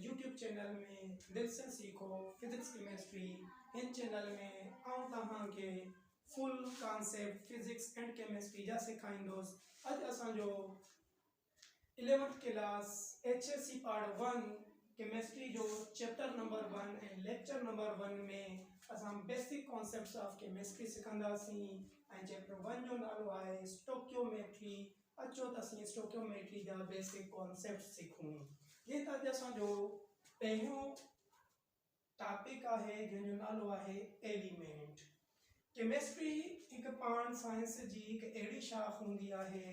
YouTube channel में दिल से सीखो फिजिक्स केमिस्ट्री। इन चैनल में आऊं तहां के full concept physics and chemistry जा सिखाईंदोस। अज असो 11th class HSC part 1 chemistry जो chapter number 1 and lecture number 1 में असां बेसिक कॉन्सेप्ट्स ऑफ केमिस्ट्री सिखंदासीं। ऐं चैप्टर 1 जो नालो आहे स्टोकियोमेट्री। अचो त असीं स्टोकियोमेट्री जा बेसिक कॉन्सेप्ट सीखूं। ये त अॼु असांजो पहिरियों टॉपिक आहे जंहिंजो नालो आहे एलिमेंट। केमिस्ट्री हिकु पाण साइंस जी हिकु अहिड़ी शाख हूंदी आहे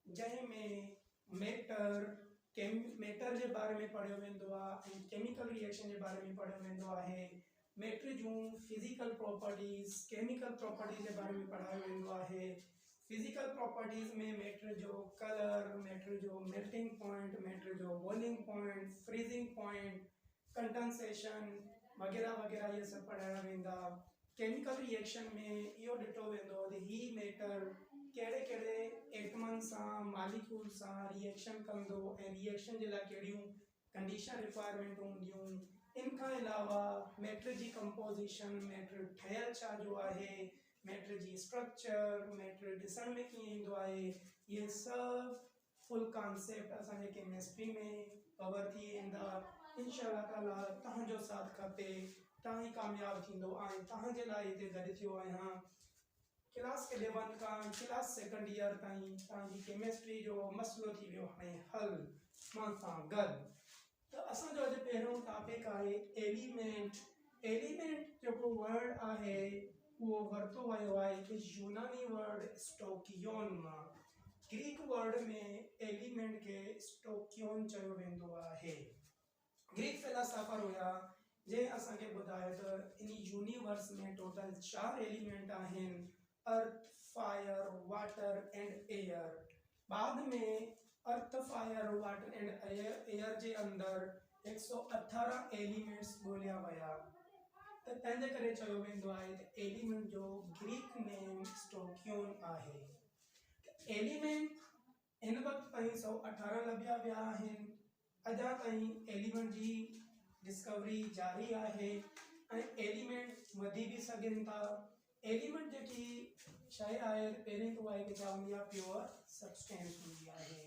जंहिंमें मैटर जे बारे में पढ़ियो वेंदो आहे ऐं केमिकल रिएक्शन जे बारे में पढ़ियो वेंदो आहे। मैटर जूं फिजिकल प्रॉपर्टीज़ केमिकल प्रॉपर्टीज़ जे बारे में पढ़ायो वेंदो आहे। फिजिकल प्रॉपर्टीज़ में मैटर जो कलर, मैटर जो मेल्टिंग पॉइंट, मैटर जो boiling point, freezing point, condensation वगैरह वगैरह ये सब पढ़ाया वेंदा। केमिकल रिएक्शन में इहो ॾिठो वेंदो त ही मैटर कहिड़े कहिड़े एटमनि सां मॉलिक्यूल सां रिएक्शन कंदो ऐं रिएक्शन जे लाइ कहिड़ियूं कंडीशन रिक्वायरमेंट हूंदियूं। इन खां अलावा मैटर जी कंपोजिशन, मैटर ठहियल छा जो आहे, मैटर जी स्ट्रक्चर, मैटर ॾिसण में कीअं ईंदो आहे, ये सब फुल कॉन्सेप्ट असांजे केमिस्ट्री में कवर थी वेंदा। इंशाअल्लाह ताला तव्हांजो साथ खपे, तव्हां ई कामयाबु थींदो ऐं तव्हांजे लाइ हिते गॾु थियो आहियां। क्लास 11 खां क्लास 2nd ईयर ताईं तव्हांजी केमिस्ट्री जो मसइलो थी वियो हाणे हल मां सां गॾु। त असांजो अॼु पहिरियों टॉपिक आहे एलिमेंट। एलिमेंट जेको वर्ड आहे उहो वरितो वियो आहे हिकु यूनानी वर्ड स्टोकियोन मां। ग्रीक वर्ड में एलिमेंट खे स्टोकियोन चयो वेंदो आहे। ग्रीक फिलोसोफर हुया जंहिं असांखे ॿुधायो त इन यूनिवर्स में टोटल 4 एलिमेंट आहिनि, अर्थ, फायर, वाटर एंड एयर। बाद में अर्थ, फायर, वाटर एंड एयर जे अंदर 118 एलिमेंट्स ॻोल्हिया विया। त तंहिंजे करे चयो वेंदो आहे त एलिमेंट जो ग्रीक नेम स्टोकियोन आहे। एलिमेंट हिन वक़्त ताईं 118 लभिया विया आहिनि। अञा ताईं एलिमेंट जी डिस्कवरी जारी आहे ऐं एलिमेंट वधी बि सघनि था। एलिमेंट जेकी शइ आहे पहिरीं त उहा हिकु छा हूंदी आहे, प्योर सब्सटेंस हूंदी आहे।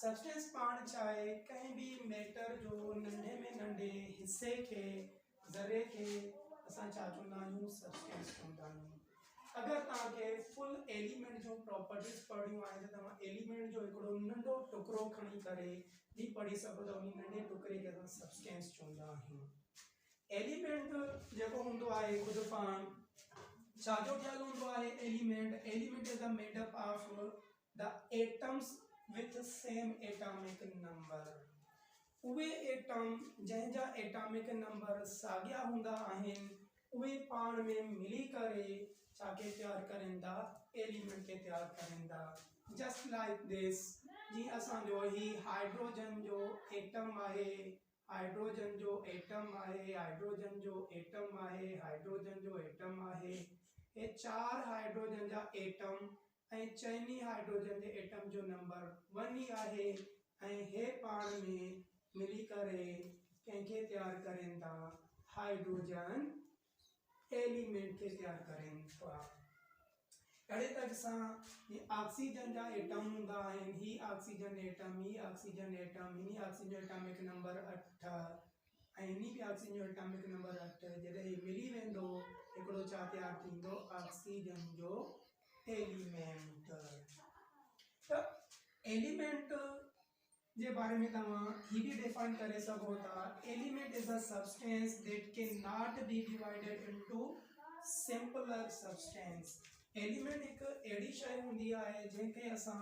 सब्सटेंस पाण छा आहे, कंहिं बि मैटर जो नंढे में नंढे हिसे खे, ज़रे खे असां छा चवंदा आहियूं, सब्सटेंस चवंदा आहियूं। अगरि तव्हांखे फुल एलिमेंट जूं प्रॉपर्टीज़ पढ़णियूं आहिनि त तव्हां एलिमेंट जो हिकिड़ो नंढो टुकड़ो खणी करे बि पढ़ी सघो था। उन नंढे टुकड़े खे असां सब्सटेंस चवंदा आहियूं। एलिमेंट जेको हूंदो आहे ख़ुदि पाण छाजो ठहियल हूंदो आहे। Element is the made up of the atoms with same atomic number. उहे एटम जंहिंजा एटॉमिक नंबर साॻिया हूंदा आहिनि उहे पाण में मिली करे छा खे तयारु करनि था, एलिमेंट खे तयारु करनि था। जस्ट लाइक दिस, जीअं असांजो ही हाइड्रोजन जो एटम आहे, हाइड्रोजन जो एटम आहे, हाइड्रोजन जो एटम आहे, हाइड्रोजन जो एटम आहे। ये 4 हाइड्रोजन जा एटम ऐं चइनी हाइड्रोजन जे एटम जो नंबर 1 ई आहे ऐं हे पाण में मिली करे कंहिंखे तयारु करनि था, हाइड्रोजन एलिमेंट खे तयारु करनि था। अहिड़े तरह सां ऑक्सीजन जा एटम हूंदा आहिनि। ही ऑक्सीजन एटम, ही ऑक्सीजन एटम, हिन ऑक्सीजन एटॉमिक नंबर 8 ऐं हिन बि ऑक्सीजन जो एटॉमिक नंबर 8। जॾहिं ही मिली वेंदो हिकिड़ो छा तयारु थींदो, ऑक्सीजन जो एलिमेंट। त एलिमेंट जे बारे में तव्हां ही भी डिफाइन करे सघो था। Element is a substance that can not be divided into simpler substance. Element हिकु अहिड़ी शइ हूंदी आहे जंहिंखे असां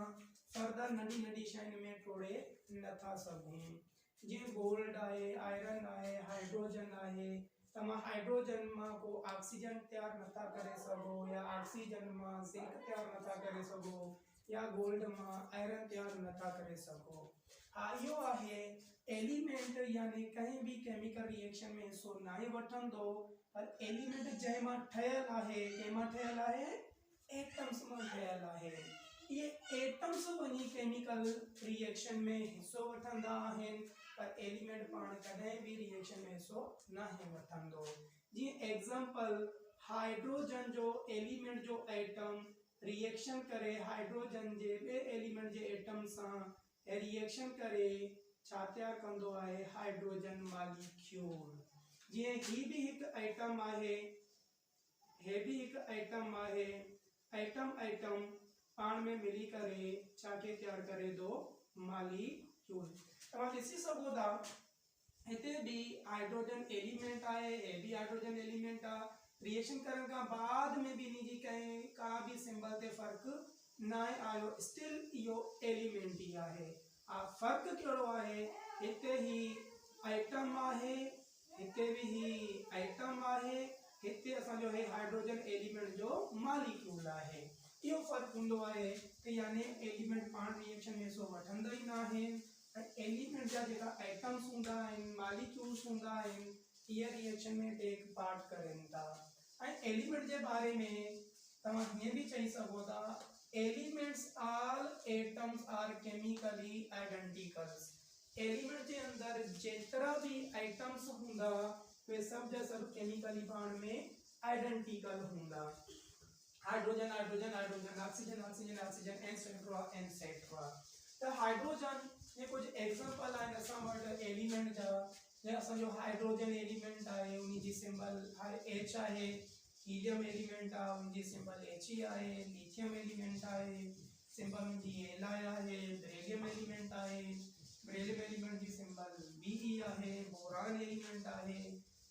फर्दर नंढी नंढी शयुनि में टोड़े नथा सघूं। जीअं गोल्ड आहे, आयरन आहे, हाइड्रोजन आहे। तव्हां हाइड्रोजन मां को ऑक्सीजन तयारु नथा करे सघो, या ऑक्सीजन मां जिंक तयारु नथा करे सघो, या गोल्ड मां आयरन तयारु नथा करे सघो। हा, इहो आहे एलिमेंट, यानी कंहिं बि केमिकल रिएक्शन में हिसो न आहे वठंदो, पर एलिमेंट जंहिं मां ठहियल आहे, कंहिं मां ठहियल आहे, एटम्स मां ठहियल आहे। ये एटम्स वञी केमिकल रिएक्शन में हिसो वठंदा आहिनि पर एलिमेंट पाण कॾहिं भी रिएक्शन में हिस्सो न वठंदो। जी एग्जांपल हाइड्रोजन जो एलिमेंट जो एटम रिएक्शन करे हाइड्रोजन जे बे एलिमेंट जे एटम सां रिएक्शन करे छा तैयार कंदो आहे हाइड्रोजन मॉलिक्यूल। जी ही भी एक एटम आहे, हे भी एक एटम आहे, एटम एटम पाण में मिली करे छा के तैयार करे दो मॉलिक्यूल। तव्हां ॾिसी सघो था हिते भी हाइड्रोजन एलिमेंट आहे, हे भी हाइड्रोजन एलिमेंट आ, रिएक्शन करण का बाद में भी इनजी कहीं का भी सिंबल ते फर्क न आयो, स्टिल यो एलिमेंट ही आहे। फर्क कहिड़ो आहे, हिते ही एटम आहे, हिते भी ही एटम आहे, हिते असांजो हे हाइड्रोजन एलिमेंट जो मॉलिक्यूल आहे। इहो फर्क हूंदो आहे कि यानी एलिमेंट पाण रिएक्शन में हिस्सो वठंदा ही न आहिनि, एलिमेंट जा जेका एटम्स हूंदा आहिनि मॉलिक्यूल्स हूंदा आहिनि इहे रिएक्शन में टेक पार्ट करनि था। एलिमेंट के बारे में तव्हां हीअं भी चई सघो था elements all atoms are chemically identicals. Element के अंदर जेतरा भी एटम्स हूंदा वे सब जा सब केमिकली पाण में आइडेंटिकल हूंदा। Hydrogen hydrogen hydrogen, oxygen oxygen oxygen etcetera. तो हाइड्रोजन ये कुछ एग्जांपल आहिनि असां वटि एलिमेंट जा। जे असांजो हाइड्रोजन एलिमेंट आहे उन जी सिंबल H आहे, हीलियम एलिमेंट आहे उन जी सिंबल He आहे, लिथियम एलिमेंट आहे सिंबल उन जी Li आहे, बेरिलियम एलिमेंट आहे बेरिलियम एलिमेंट जी सिंबल Be आहे, बोरान एलिमेंट आहे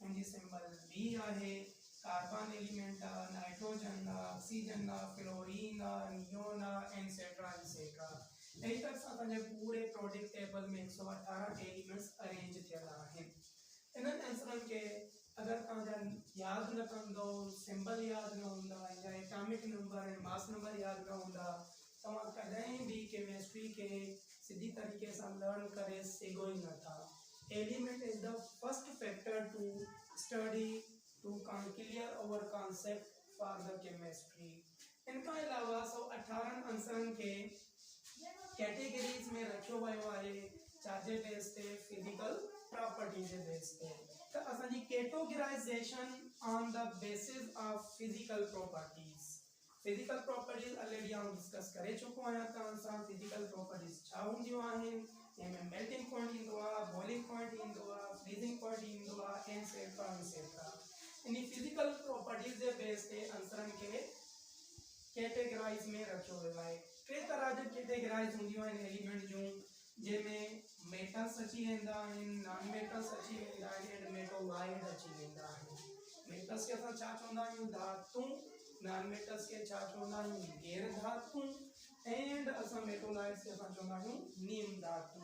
उन जी सिंबल B आहे, कार्बन एलिमेंट आहे, नाइट्रोजन आहे, ऑक्सीजन आहे, फ्लोरीन आहे, नियोन आहे एटसेट्रा। यही तक असांजे पूरे प्रोडक्ट टेबल में 118 एलिमेंट्स अरेंज थियल आहिनि। इन्हनि आंसरनि के अगर तव्हां याद न कंदो, सिंबल याद न हूंदा या एटॉमिक नंबर ऐं मास नंबर याद न हूंदा तव्हां कॾहिं भी केमिस्ट्री के सीधी तरीके सां लर्न करे सघो ही नथा। Element is the first factor to study to clear our concept for the chemistry. इनका अलावा 118 आंसरनि के कैटेगरीज में रखियो वियो आहे, चार्जे बेस ते फिजिकल प्रॉपर्टी जे बेस ते। तो असांजी categorization on the basis of physical properties. Physical properties already हम डिस्कस करे चुको आहियां तव्हां सां। फिजिकल प्रॉपर्टीज छा हूंदियूं आहिनि, जंहिंमें मेल्टिंग पॉइंट ईंदो आहे, बॉइलिंग पॉइंट ईंदो आहे, फ्रीजिंग पॉइंट ईंदो आहे etcetera. In physical properties J base ते आंसरनि के कैटेगराइज में रखियो वियो आहे। टे तरह जी कैटेगराइज हूंदियूं आहिनि एलिमेंट जूं, जंहिंमें मेटल्स अची वेंदा आहिनि, नॉन मेटल्स अची वेंदा आहिनि एंड मेटोलाइड अची वेंदा आहिनि। मेटल्स के असां छा चवंदा आहियूं धातु, नॉन मेटल्स के छा चवंदा आहियूं गैर धातु एंड असां मेटोलाइड्स के असां चवंदा आहियूं नीम धातु।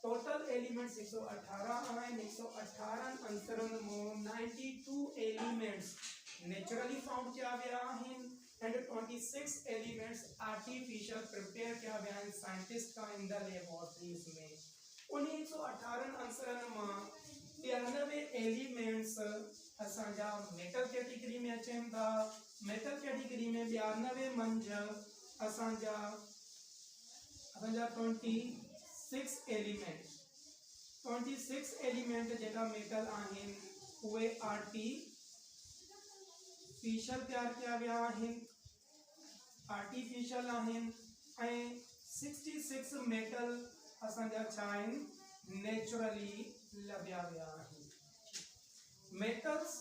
टोटल एलिमेंट्स 118 आहिनि। 118 आंसरनि मां 92 एलिमेंट्स नेचुरली फाउंड किया विया आहिनि and 26 elements artificial prepare किया गया है साइंटिस्ट का इन द लेबोरेटरीज में। उन्हीं 118 आंसरनि मां 93 एलिमेंट्स असांजा मेटल कैटेगरी में अचनि था। मेटल कैटेगरी में 92 मंझ असांजा 26 एलिमेंट जेका मेटल आहिनि उहे आर्टिफिशियल तैयार किया विया आहिनि, आर्टिफिशियल आहिनि ऐं 66 मेटल असांजा छा आहिनि नेचुरली लभिया विया आहिनि। मेटल्स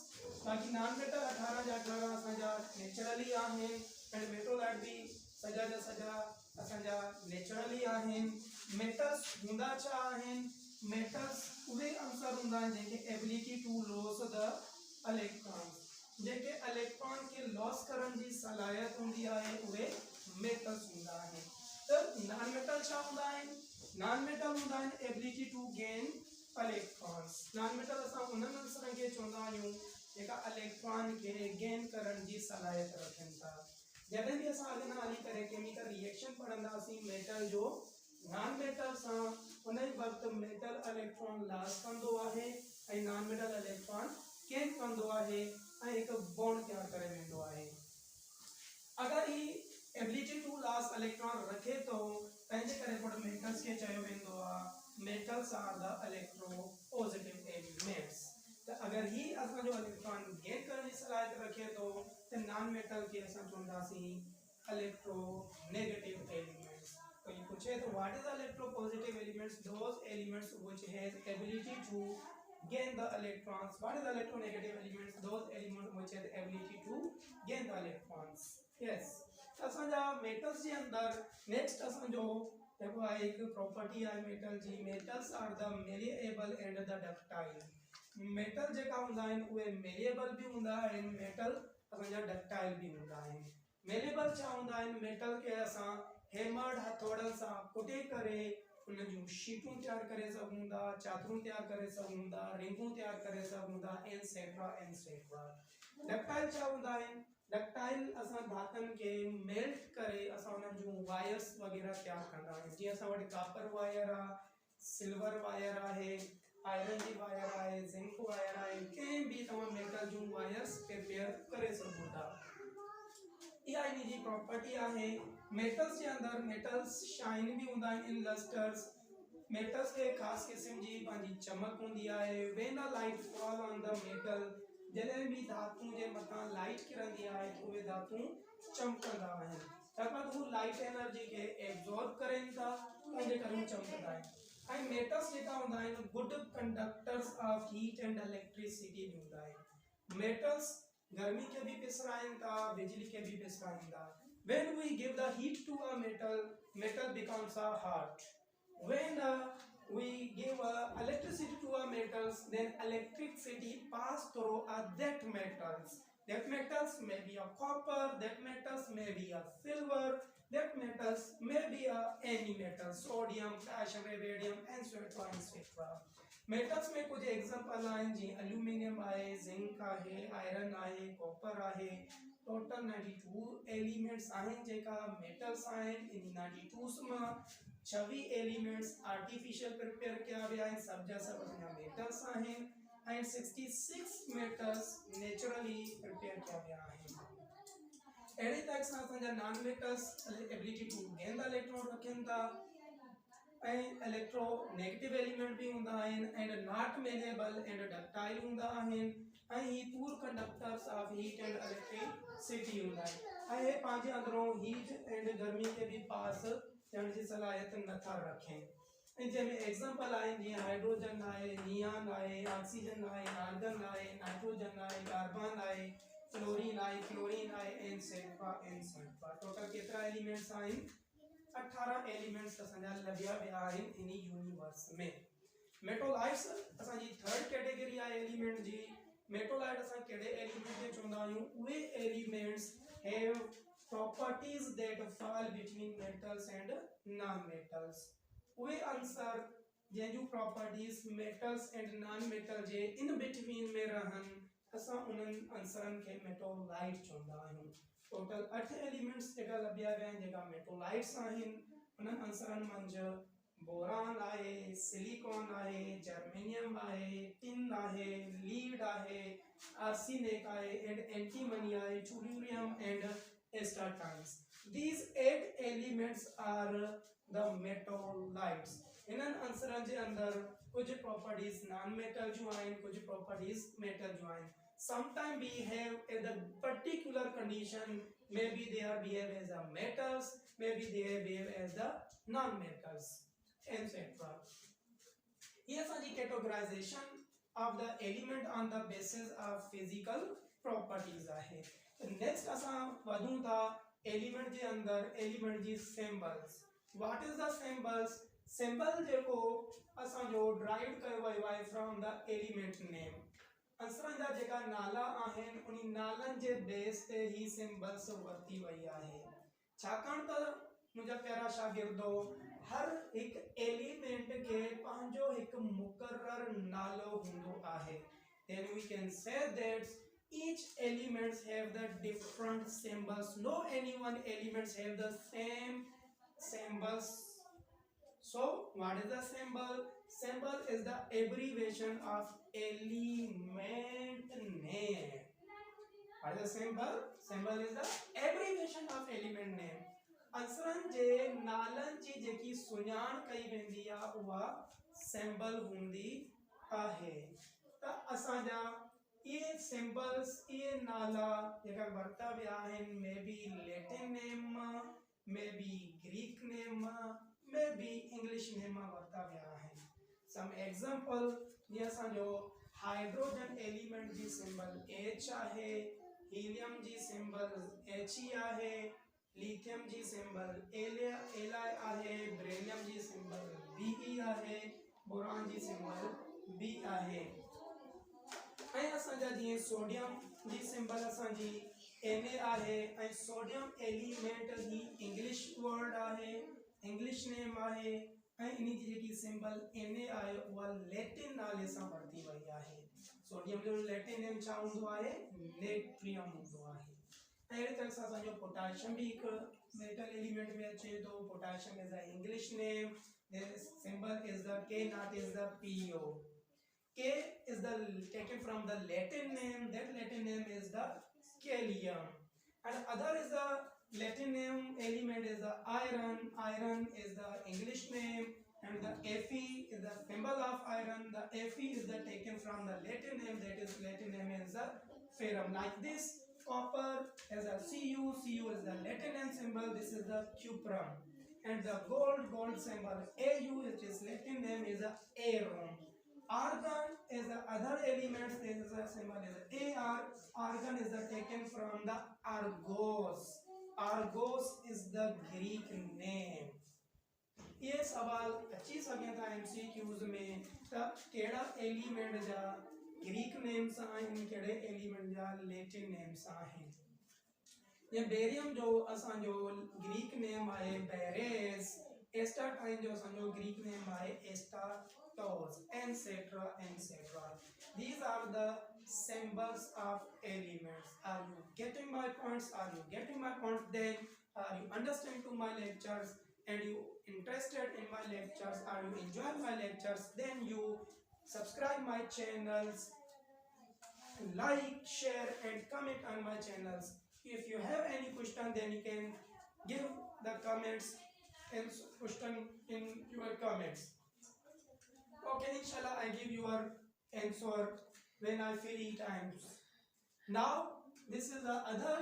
बाक़ी नॉन मेटल 18 जा 18 असांजा नेचुरली आहिनि ऐं मेटोलाइट भी सॼा जा सॼा असांजा नेचुरली आहिनि। मेटल्स हूंदा छा आहिनि, मेटल्स उहे आंसर हूंदा आहिनि जंहिंखे ability to loss the electron, जेके इलेक्ट्रॉन के लॉस करण जी सलाहियत हूंदी आहे उहे मेटल्स हूंदा आहिनि। तो नॉन मेटल छा हूंदा आहिनि, नॉन मेटल हूंदा आहिनि ability to gain electrons. Non metal असां उन्हनि आंसरनि खे चवंदा आहियूं जेका इलेक्ट्रॉन के गेन करण जी सलाहियत रखनि था। जॾहिं भी असां अॻियां हली करे केमिकल रिएक्शन पढ़ंदासीं मेटल जो नॉन मेटल सां उन वक़्तु मेटल इलेक्ट्रॉन लॉस कंदो आहे ऐं नॉन मेटल इलेक्ट्रॉन गेन कंदो आहे ऐं हिकु बॉन्ड तैयार करे वेंदो आहे। अगर ही एबिलिटी टू लॉस इलेक्ट्रॉन रखे तो पंहिंजे करे पोइ मेटल्स के चयो वेंदो आहे metals are the electropositive elements. तो अगर ही असां जो इलेक्ट्रॉन गेन करण जी सलाहियत रखे तो नॉन मेटल के असां चवंदासीं electronegative elements. तो ये पूछे तो what is the electropositive elements? Those elements which has ability to gain the electrons. What is the electronegative elements? Those elements which has ability to gain the electrons. Yes. असां जा metals जे अंदर next असां जो देखो आहे एक property आहे metal जी metals are the malleable and the ductile. Metal जेका हूंदा आहिनि उहे मेलिएबल बि हूंदा आहिनि मेटल असांजा डक्टाइल बि हूंदा आहिनि. मेलिएबल छा हूंदा आहिनि मेटल खे असां हैमर्ड हथौड़नि सां कुटे करे उन जूं शीटूं तयारु करे सघूं था चादरूं तयारु करे सघूं था रिंगूं तयारु करे सघूं था एटसेट्रा एटसेट्रा. डक्टाइल छा हूंदा आहिनि डक्टाइल असां धातुनि खे मेल्ट करे असां उन्हनि जूं वायर्स वग़ैरह तयारु कंदा आहियूं. जीअं असां वटि कापर वायर आहे सिल्वर वायर आहे आयरन जी वायर आहे ज़िंक वायर आहे कंहिं बि तव्हां मेटल जूं वायर्स प्रिपेयर करे सघो था. इहा इन जी प्रॉपर्टी आहे. मेटल्स जे अंदरि मेटल्स शाइन बि हूंदा आहिनि इन लस्टर्स. मेटल्स खे ख़ासि क़िस्म जी पंहिंजी चमक हूंदी आहे. When the light fall on the metal जॾहिं बि धातु जे मथां लाइट किरंदी आहे त उहे धातू चमकंदा आहिनि छाकाणि हू लाइट एनर्जी खे एब्जॉर्ब करनि था तंहिंजे करे हू चमकंदा आहिनि. ऐं मेटल्स जेका हूंदा आहिनि good conductors of heat and electricity बि हूंदा आहिनि. मेटल्स गर्मी खे बि पिसराइनि था बिजली खे बि पिसराइनि था. When we give the heat to a metal, metal becomes a hot. When we give electricity to a metals, then electricity pass through that metals. That metals may be a copper, that metals may be a silver, that metals may be a any metal, sodium, potassium, radium, etc. etc. Metals में कुछ example आहिनि जीअं aluminium आहे zinc आहे iron आहे copper आहे. Total 92 elements आहिनि जेका मेटल्स आहिनि. इन 92 मां 26 एलिमेंट्स आर्टिफिशियल प्रिपेयर किया विया आहिनि सभ जा सभ असांजा मेटल्स आहिनि ऐं 66 मेटल्स नेचुरली प्रिपेयर किया विया आहिनि. अहिड़े तरह सां असांजा non metals ability to gain the electron रखनि था ऐं इलेक्ट्रोनेगेटिव एलिमेंट बि हूंदा आहिनि and not malleable and ductile हूंदा आहिनि ऐं ही poor conductors of heat and electricity हूंदा आहिनि. ऐं हे पंहिंजे अंदरों हीट एंड गर्मी खे बि पास थियण जी सलाहियत नथा रखें. ऐं जंहिंमें एग्जांपल आहिनि जीअं हाइड्रोजन आहे नियान आहे ऑक्सीजन आहे आर्गन आहे नाइट्रोजन आहे कार्बन आहे फ्लोरीन आहे एटसेट्रा एटसेट्रा. टोटल केतिरा एलिमेंट्स आहिनि 18 एलिमेंट्स असांजा लभिया विया आहिनि इन यूनिवर्स में. मेटोलाइट्स असांजी थर्ड कैटेगरी आहे एलिमेंट जी. मेटोलाइट असां कहिड़े एलिमेंट खे चवंदा आहियूं उहे elements have properties that fall between metals and non metals. उहे आंसर जंहिंजूं properties metals and non metal जे इन बिटवीन में रहनि असां उन्हनि आंसरनि खे मेटोलाइट चवंदा आहियूं. टोटल 8 एलिमेंट्स जेका लभिया विया आहिनि जेका मेटोलाइट्स आहिनि उन्हनि आंसरनि मंझि बोरान आहे सिलिकॉन आहे जर्मेनियम आहे टिन आहे लीड आहे आर्सेनिक आहे एंड एंटीमनी आहे टूल्यूरियम and एस्टाटाइन्स. These 8 elements are the metallites. इन्हनि आंसरनि जे अंदरि कुछ प्रॉपर्टीज नॉन मेटल जूं आहिनि कुछ प्रॉपर्टीज मेटल जूं आहिनि. Sometimes we have a the particular condition maybe they are behave as the metals maybe they behave as the non-metals etc. Here is the categorization of the element on the basis of physical properties आहे. Next असां वधूं था element जे अंदरि element G symbols. What is the symbols? Symbol जेको असांजो drive कयो वियो आहे फ्रॉम द एलिमेंट नेम. आंसरनि जा जेका नाला आहिनि उन नालनि जे बेस ते ही सिंबल्स वरिती वई आहे. छाकाणि त मुंहिंजा प्यारा शागिर्दो हर हिकु एलिमेंट खे पंहिंजो हिकु मुक़ररु नालो हूंदो आहे. Then we can say that each elements have the different symbols. No any one elements have the same symbols. So what is the symbol? Symbol is the abbreviation of element name. What is the symbol? Symbol is the abbreviation of element name. आंसरनि जे नालनि जी जेकी सुञाण कई वेंदी आहे उहा symbol हूंदी आहे। त असांजा ये सिंबल्स ये नाला जेका वरता विया आहिनि may be Latin name may be Greek name may be English name वरता विया आहिनि। सम एग्जांपल जीअं असांजो हाइड्रोजन एलिमेंट जी सिंबल H आहे, हीलियम जी सिंबल He आहे, लिथियम जी सिंबल Li आहे, बेरिलियम जी सिंबल Be आहे, बोरान जी सिंबल B आहे। ऐं असांजा जीअं सोडियम जी सिंबल असांजी Na आहे ऐं सोडियम एलिमेंट ही इंग्लिश वर्ड आहे, इंग्लिश नेम आहे ऐं इन जी जेकी सिंबल Na आहे उहा लैटिन नाले सां वरिती वई आहे। सोडियम जो लैटिन नेम छा हूंदो आहे? नेट्रियम हूंदो आहे। ऐं अहिड़े तरह सां असांजो पोटाशियम भी हिकु मेटल एलिमेंट में अचे थो। Potassium is the English name, the symbol is the K0 is the PO। K is the taken from the Latin name. That Latin name is the Kalium, and other is the Latin name element is the iron. Iron is the English name, and the Fe is the symbol of iron. The Fe is the taken from the Latin name. That is Latin name is the ferrum. Like this, copper is a Cu. Cu is the Latin name symbol. This is the cuprum, and the gold symbol Au, which is Latin name is the arum. Argon is the other elements. There is a symbol is Ar. Argon is the taken from the Argos. Argos is the Greek name। ये सवाल अची सघे था MCQs में त कहिड़ा element जा Greek names आहिनि, कहिड़े एलिमेंट जा लैटिन नेम्स आहिनि। ये बेरियम जो असांजो ग्रीक नेम आहे बेरेस। एस्टाटाइन जो असांजो ग्रीक नेम आहे एस्टाटोस, etc etc। These are the symbols of elements। Are you getting my points? Are you getting my points? Then are you understand to my lectures and you interested in my lectures? Are you enjoying my lectures? Then you subscribe my channels, like, share and comment on my channels। If you have any question, then you can give the comments and question in your comments। Okay, inshallah I give your answer when I free times। Now this is the other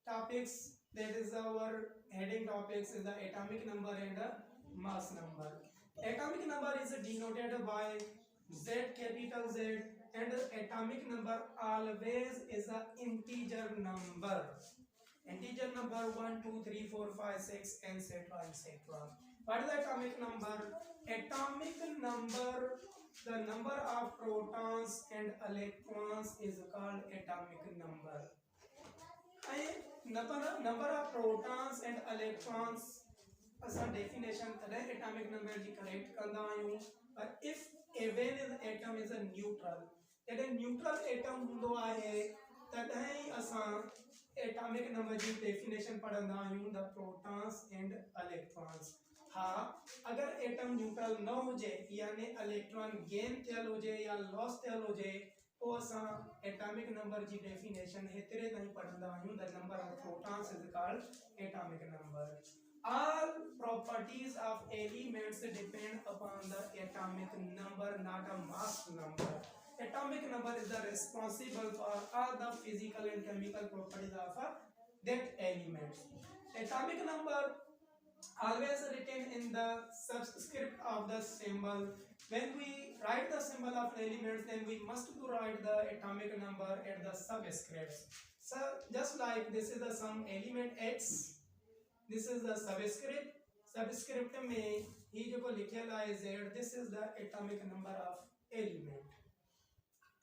topics, that is our heading topics is the atomic number and the mass number। Atomic number is denoted by Z, capital Z, and the atomic number always is a integer number। Integer number 1 2 3 4 5 6 etc etc। What is the atomic number? Atomic number, the number of protons and electrons is called atomic number। number of protons and electrons असां definition तॾहिं atomic number जी correct कंदा आहियूं। But if even an atom is a neutral, जॾहिं neutral atom हूंदो आहे तॾहिं असां atomic number जी definition पढ़ंदा आहियूं the protons and electrons। हाँ, अगर एटम न्यूट्रल न हुजे यानी इलेक्ट्रॉन गेन थियल हुजे या लॉस थियल हुजे तो असां एटॉमिक नंबर जी डेफिनेशन हेतिरे ताईं पढ़ंदा आहियूं the number of protons is called atomic number. All properties of elements depend upon the atomic number, not a mass number। Atomic number is the responsible for all the physical and chemical properties of that element। Atomic number always written in the subscript of the symbol। When we write the symbol of elements, then we must to write the atomic number at the subscripts। So just like this is the some element X, this is the subscript। subscript में ये जो को लिखेला है Z, this is the atomic number of element।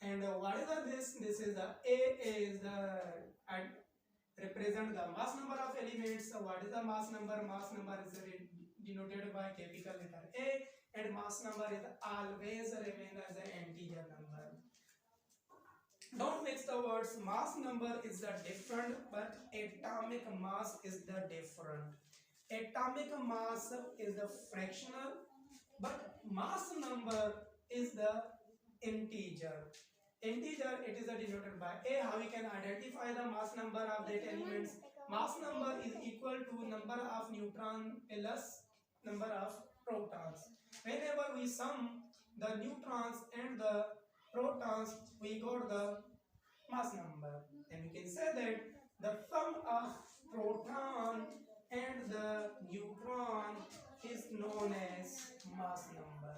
and what is this? This is the A is the represent the mass number of elements। So what is the mass number? Mass number is denoted by capital letter A, and mass number is always remain as an integer number। Don't mix the words। mass number is the different, but atomic mass is the different। atomic mass is the fractional, but mass number is the integer। Integer, it is denoted by A। How we can identify the mass number of that elements? Mass number is equal to number of neutron plus number of protons। whenever we sum the neutrons and the protons, we got the mass number. Then we can say that the sum of proton and the neutron is known as mass number.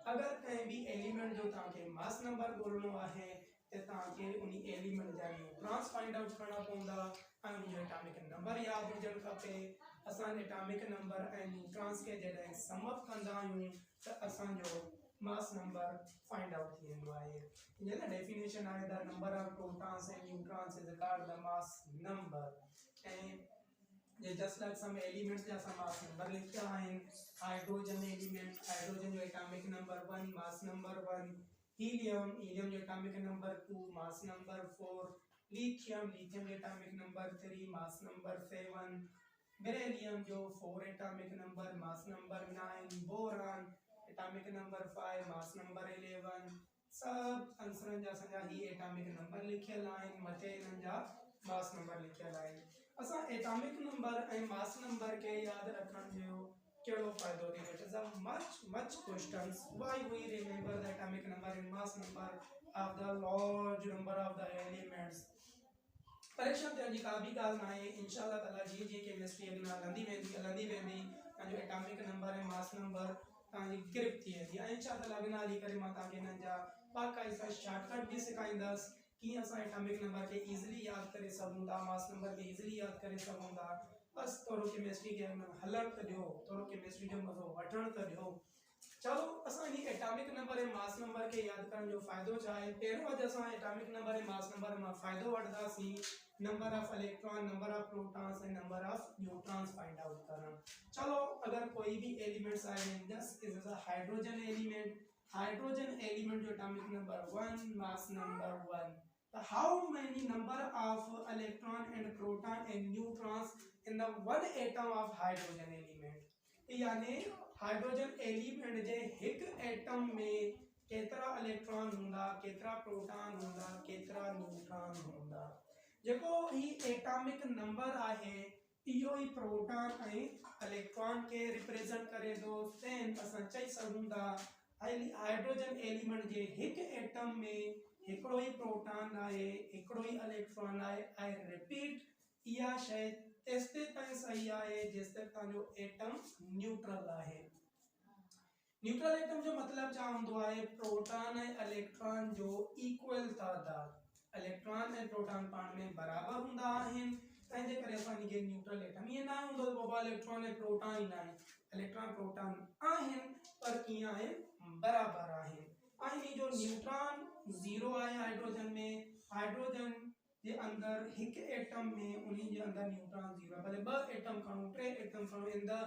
अगर कहीं भी element जो ताके mass number बोलनो आहे ते ताके उनी element जा न्यूट्रॉन्स फाइंड आउट करना पवंदा ऐं उन जो एटॉमिक नंबर याद हुजण खपे। असां एटॉमिक नंबर ऐं न्यूट्रॉन्स के जॾहिं सम अप कंदा आहियूं त असां जो मास नंबर फाइंड आउट थी वेंदो आहे। ये ना डेफिनेशन आहे the number of protons and neutrons is called the mass number. And ये जस्ट लाइक सम एलिमेंट्स जा सम मास नंबर लिखिया आहिनि। हाइड्रोजन एलिमेंट, हाइड्रोजन जो atomic number 1 mass number 1, helium, helium जो atomic number 2 mass number 4, lithium, lithium जो atomic number 3 mass number 7, beryllium जो 4 atomic number mass number 9, boron atomic number 5 mass number 11। सब आंसरन जा संजा ही atomic number लिखियल आहिनि, मथे इन्हनि जा मास नंबर लिखियल आहिनि। असां एटॉमिक नंबर ऐं मास नंबर के याद रखण जो केड़ो फायदो थी। It is a much questions why we remember the atomic number and mass number of the large number of the elements. परेशान थियण जी का भी ॻाल्हि न आहे। इंशाअल्लाह ताला जीअं जीअं केमिस्ट्री अॻियां हलंदी वेंदी तव्हांजो एटॉमिक नंबर ऐं मास नंबर तव्हांजी ग्रिप थी वेंदी ऐं इंशाअल्लाह ताला अॻियां हली करे मां तव्हांखे हिननि जा बाक़ाइदा शॉर्टकट भी सिखाईंदुसि कि असां एटॉमिक नंबर के इजीली याद करे सघूं था, मास नंबर के इजीली याद करे सघूं था। बस थोड़ो केमिस्ट्री के हलण त ॾियो, थोड़ो केमिस्ट्री जो मज़ो वठण त ॾियो। चलो असां ही एटॉमिक नंबर ऐं मास नंबर के याद करण जो फ़ाइदो छा आहे। पहिरियों अॼु असां एटॉमिक नंबर ऐं मास नंबर मां फ़ाइदो वठंदासीं number of electron, number of protons and number of neutrons find out करण। चलो अगर कोई भी एलिमेंट्स आए just is a hydrogen element, hydrogen element जो atomic number 1 mass number 1। How many number of electron and proton and neutrons in the one atom of hydrogen element? यानी hydrogen element जे एक atom में केतरा electron हुंदा, केतरा proton हुंदा, केतरा neutron हुंदा। जेको ही atomic number आहे इहो ही प्रोटॉन ऐं इलेक्ट्रॉन के रिप्रेजेंट करे थो। देन असां चई सघूं था हाइड्रोजन एलिमेंट जे एक एटम में एकड़ो ही प्रोटॉन आए, एकड़ो ही इलेक्ट्रॉन आए। आई रिपीट या शय तेस्ते ताईं सही आए जेस्ते तांजो एटम न्यूट्रल आए। न्यूट्रल एटम जो मतलब छा हुंदो आहे, प्रोटॉन ऐं इलेक्ट्रॉन जो इक्वल तादाद। इलेक्ट्रॉन ऐं प्रोटॉन पाण में बराबर हुंदा आहिनि, तंहिंजे करे असां खे न्यूट्रल एटम ईअं न हूंदो बाबा इलेक्ट्रॉन ऐं प्रोटॉन ई न आहिनि। इलेक्ट्रॉन प्रोटॉन आहिनि पर कीअं आहिनि, बराबर आहिनि। ऐं जो न्यूट्रॉन 0 आहे हाइड्रोजन में, हाइड्रोजन जे अंदर एक एटम में उन्हीं जे अंदर न्यूट्रॉन 0 भले 2 एटम खणो, 3 एटम खणो, in the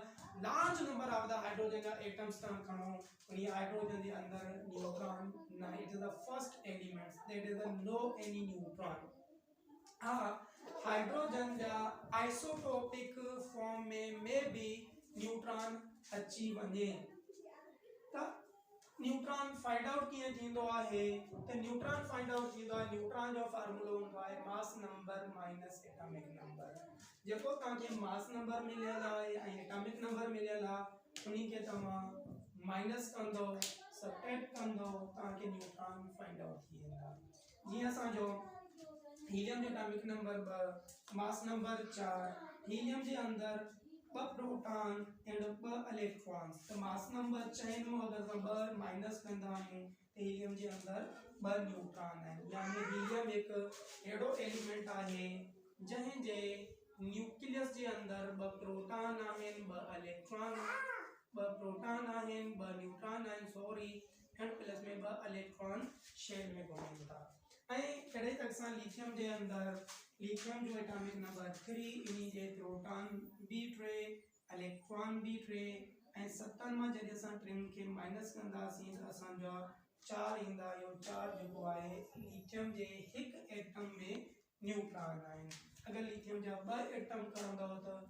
large number of the hydrogen जा एटम्स तव्हां खणो, उन्हीं हाइड्रोजन जे अंदर न्यूट्रॉन न, it is the first element that is no any neutron. Hydrogen जा आइसोटोपिक फॉर्म में भी न्यूट्रॉन अची वञे त न्यूट्रॉन फाइंड आउट किए थींदो आहे। त न्यूट्रॉन फाइंड आउट थींदो आहे, न्यूट्रॉन जो फार्मूलो हुंदो आहे mass number minus atomic number. जेको तव्हांखे मास नंबर मिलियल आहे ऐं एटॉमिक नंबर मिलियल आहे उन्हीं के तव्हां माइनस कंदो, सबट्रैक्ट कंदो, तव्हांखे न्यूट्रॉन फाइंड आउट थी वेंदा। जीअं असांजो हीलियम जो atomic number 2, mass number 4, helium जे अंदर 2 प्रोटॉन एंड 2 इलेक्ट्रॉन्स। तो मास नंबर 4 में अगर हम 2 माइनस कंदा आहियूं तो हीलियम जे अंदर 2 न्यूट्रॉन आहिनि। यानी हीलियम एक एड़ो एलिमेंट आहे जंहिं जे न्यूक्लियस जे अंदर 2 प्रोटॉन आहिनि, 2 इलेक्ट्रॉन, 2 प्रोटॉन आहिनि, 2 न्यूट्रॉन आहिनि सॉरी, एंड प्लस में 2 इलेक्ट्रॉन शेल में घुमनि था। ऐं कॾहिं तक सां लिथियम जे अंदर लिथियम जो एटॉमिक नंबर 3, इन्हीं जे प्रोटॉन भी 3, इलेक्ट्रॉन भी 3 ऐं 7 मां जॾहिं असां 3 के माइनस कंदासीं त असांजा 4 ईंदा। इहो 4 जेको आहे लिथियम जे हिक एटम में न्यूट्रॉन आहिनि। अगर लिथियम जा 2 एटम खणंदव त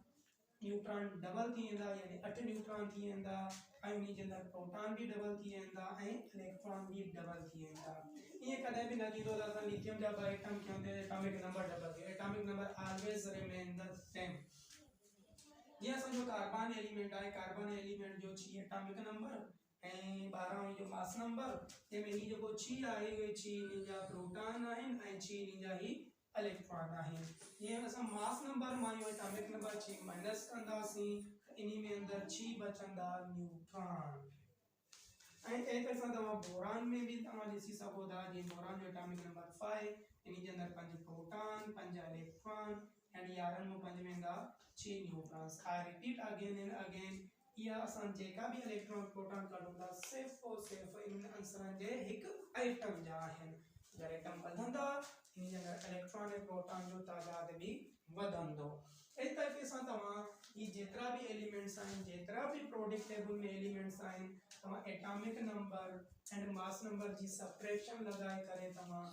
न्यूट्रॉन डबल थी वेंदा, यानी 8 न्यूट्रॉन थी वेंदा ऐं उन्हीं जे अंदर प्रोटॉन भी डबल थी वेंदा ऐं इलेक्ट्रॉन भी डबल थी वेंदा। ईअं कॾहिं भी न थींदो त असां लिथियम जा 2 एटम खयूं त एटॉमिक नंबर डबल थिए। Atomic number always remain the same. जीअं असांजो कार्बन एलिमेंट आहे, कार्बन एलिमेंट जो 6 एटॉमिक नंबर ऐं 12 जो मास नंबर जंहिंमें ही जेको छी आहे उहे छी हिन जा प्रोटॉन आहिनि ऐं छी हिन जा ही इलेक्ट्रॉन आहिनि। जीअं असां मास नंबर मां एटॉमिक नंबर छी माइनस कंदासीं इन में अंदर छी बचंदा न्यूट्रॉन। ऐं तरह सां तव्हां बोरान में भी तव्हां ॾिसी सघो था जीअं बोरान जो एटॉमिक नंबर 5 इन जे अंदर 5 प्रोटॉन 5 इलेक्ट्रॉन एंड 11 में 5 वेंदा 6 neutrons. I repeat again and again या असां जेका भी इलेक्ट्रॉन प्रोटॉन कढूं था सिर्फ और सिर्फ इन आंसरनि जे हिकु आइटम जा आहिनि। अगरि एटम वधंदा इन जे अंदर इलेक्ट्रॉन ऐं प्रोटॉन जो तादाद भी वधंदो। इस तरीक़े सां तव्हां ये जेतिरा भी एलिमेंट्स आहिनि जेतिरा भी प्रोडिक्ट टेबल में एलिमेंट्स आहिनि तव्हां atomic number and mass number जी सबट्रैक्शन लगाए करे तव्हां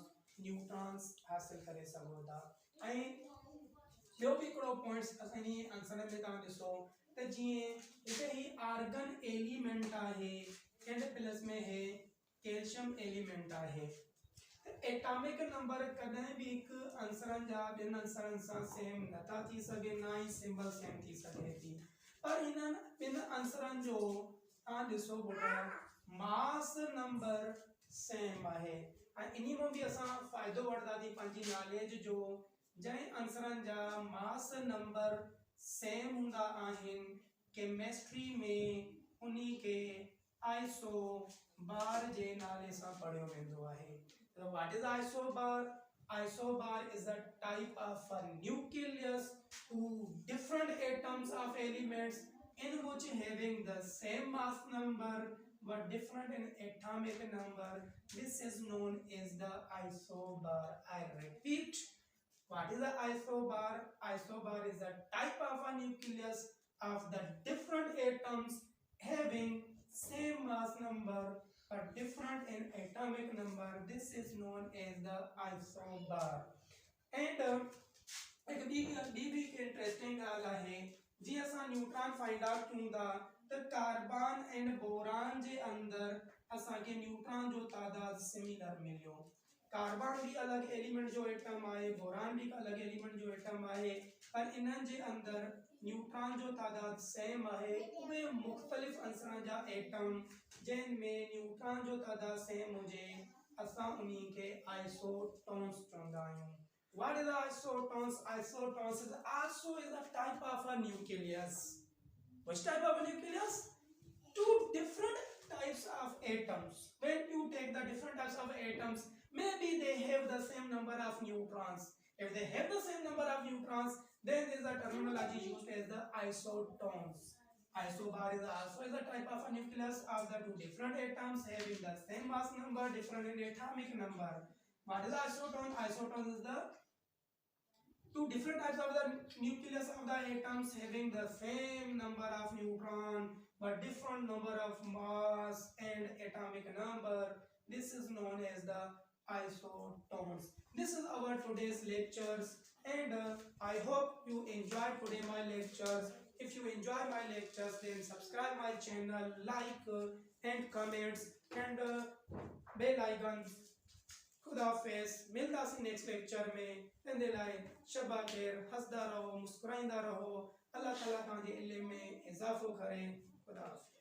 न्यूट्रॉन्स हासिल करे सघो था। ऐं ॿियो भी हिकिड़ो पॉइंट्स असां इन आंसर में तव्हां ॾिसो त जीअं हिते ही आर्गन एलिमेंट आहे एंड प्लस में है कैल्शियम एलिमेंट आहे। एटॉमिक नंबर कदें भी एक आंसरन जा बिन आंसरन सां सेम नथा थी सके ना ही सिंबल सेम थी सके थी। पर इन बिन आंसरन जो आ ॾिसो बेटा मास नंबर सेम आहे ऐं इन्ही में भी असां फ़ाइदो वठदा थी पंहिंजी नॉलेज जो जंहिं आंसरन जा मास नंबर सेम हूंदा आहिनि केमिस्ट्री में उन्ही के आइसोबार जे नाले सां पढ़ियो वेंदो आहे। So what is isobar? Isobar is a type of a nucleus two different atoms of elements in which having the same mass number but different in atomic number. This is known as the isobar. I repeat, what is the isobar? Isobar is a type of a nucleus of the different atoms having same mass number but different in atomic number. This is known as the isobar. And एक भी interesting ॻाल्हि आहे जी असां neutron find out कयूं था त carbon and boron जे अंदर असांखे न्यूट्रॉन जो तादाद सिमिलर मिलियो। कार्बन भी अलग एलिमेंट जो एटम आहे बोरान भी अलग एलिमेंट जो एटम आहे पर इन्हनि जे अंदर न्यूट्रॉन जो तादाद सेम आहे। उहे मुख्तलिफ आंसरनि जा एटम जिनमें न्यूट्रॉन जो तादाद सेम हुजे असां उन्ही के आइसोटॉन्स चवंदा आहियूं। What is the isotons? Isotons is also is a type of a nucleus. Which type of a nucleus? Two different types of atoms. When you take the different types of atoms, maybe they have the same number of neutrons. If they have the same number of neutrons, then there is a terminology used as the isotons. Isobar is also is a type of a nucleus of the two different atoms having the same mass number, different in atomic number. What is the isoton? Isoton is the two different types of the nucleus of the atoms having the same number of neutron but different number of mass and atomic number. This is known as the isotons. This is our today's lectures and I hope you enjoyed today my lectures. If you enjoy my lectures then subscribe my channel, like and comments and bell icons. खुदा हाफिज़ मिलदासीं next lecture में तंहिंजे लाइ शबा ख़ैर हंसदा रहो मुस्कुराईंदा रहो अल्लाह ताला तव्हांजे इल्म में इज़ाफ़ो करे खुदा हाफिज़।